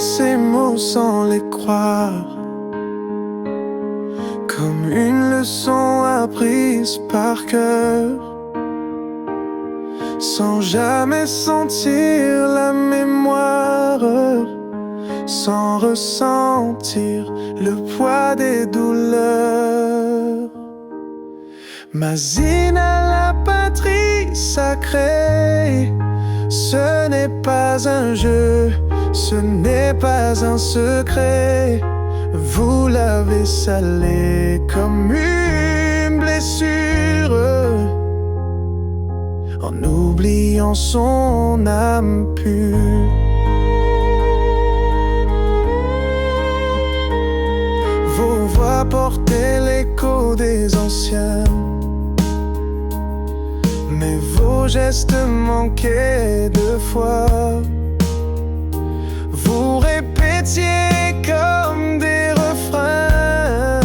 ces mots sans les croire, comme une leçon apprise par cœur, sans jamais sentir la mémoire, sans ressentir le poids des douleurs. Mazina, la patrie sacrée, ce n'est pas un jeu, ce n'est pas un secret. Vous l'avez salé comme une blessure, en oubliant son âme pure. Vos voix portaient l'écho des anciens, mais vos gestes manquaient de foi. Vous répétiez comme des refrains,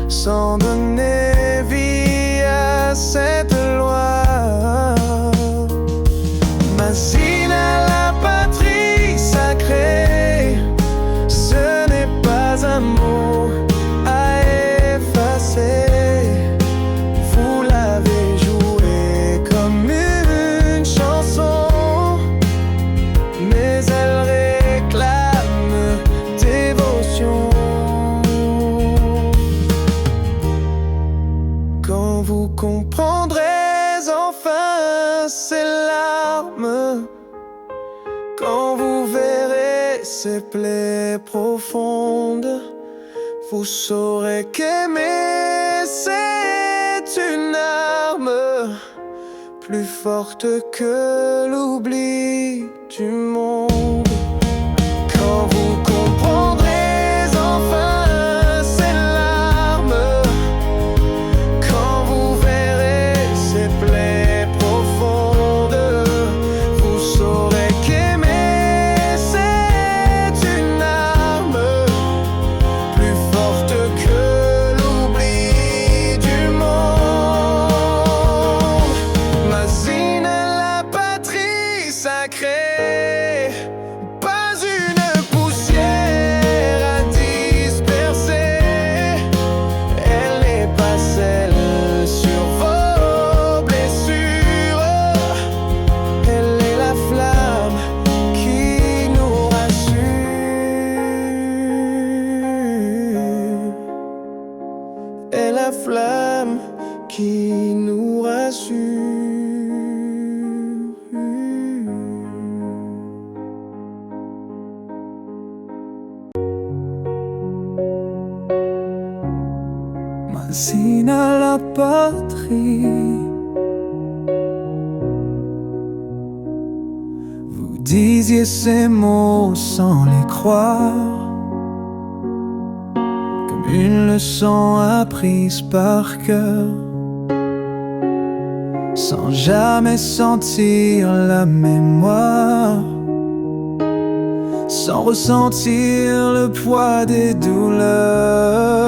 sans donner vie à cette loi. Mazina, la patrie sacrée, ce n'est pas un mot à effacer. Vous l'avez joué comme une chanson, mais elle réclame dévotion. Quand vous comprendrez enfin ces larmes, quand vous verrez ces plaies profondes, vous saurez qu'aimer c'est une arme plus forte que l'oubli du monde. Quand vous comprendrez enfin ces larmes, quand vous verrez ces plaies profondes, vous saurez qu'aimer c'est une arme plus forte que l'oubli du monde. Mazina, la patrie sacrée, pas une poussière à disperser. Elle n'est pas celle sur vos blessures, elle est la flamme qui nous rassure. Elle est la flamme qui nous rassure. Mazina, la patrie, vous disiez ces mots sans les croire, comme une leçon apprise par cœur, sans jamais sentir la mémoire, sans ressentir le poids des douleurs.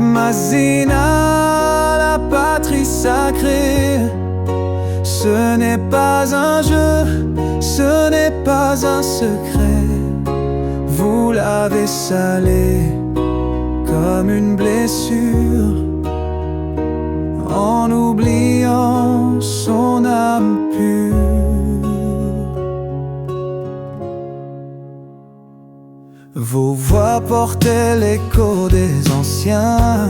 Mazina, la patrie sacrée, ce n'est pas un jeu, ce n'est pas un secret. Vous l'avez salé comme une blessure, en oubliant son âme pure. Vos voix portaient l'écho des anciens,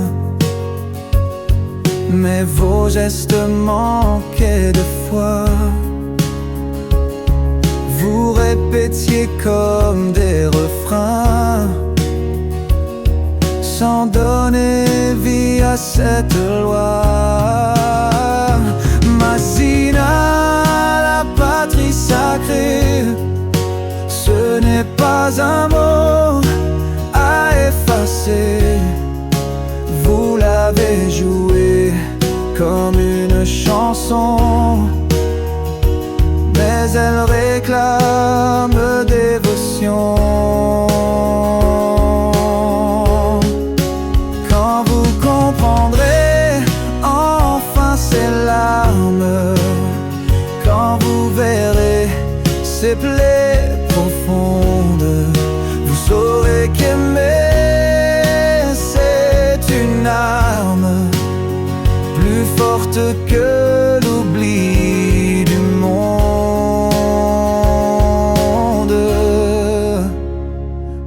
mais vos gestes manquaient de foi. Vous répétiez comme des refrains, sans donner vie à cette loi. Mazina, la patrie sacrée, ce n'est pas un mot à effacer. Vous l'avez joué comme une chanson, mais elle réclame dévotion. Quand vous comprendrez enfin ces larmes, quand vous verrez ces plaies profondes,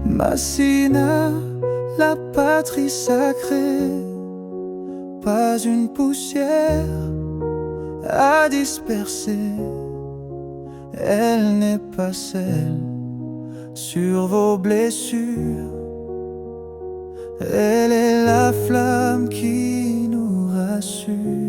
Massina, la patrie sacrée, pas une poussière à disperser. Elle n'est pas celle sur vos blessures. Elle est la flamme qui nous rassure.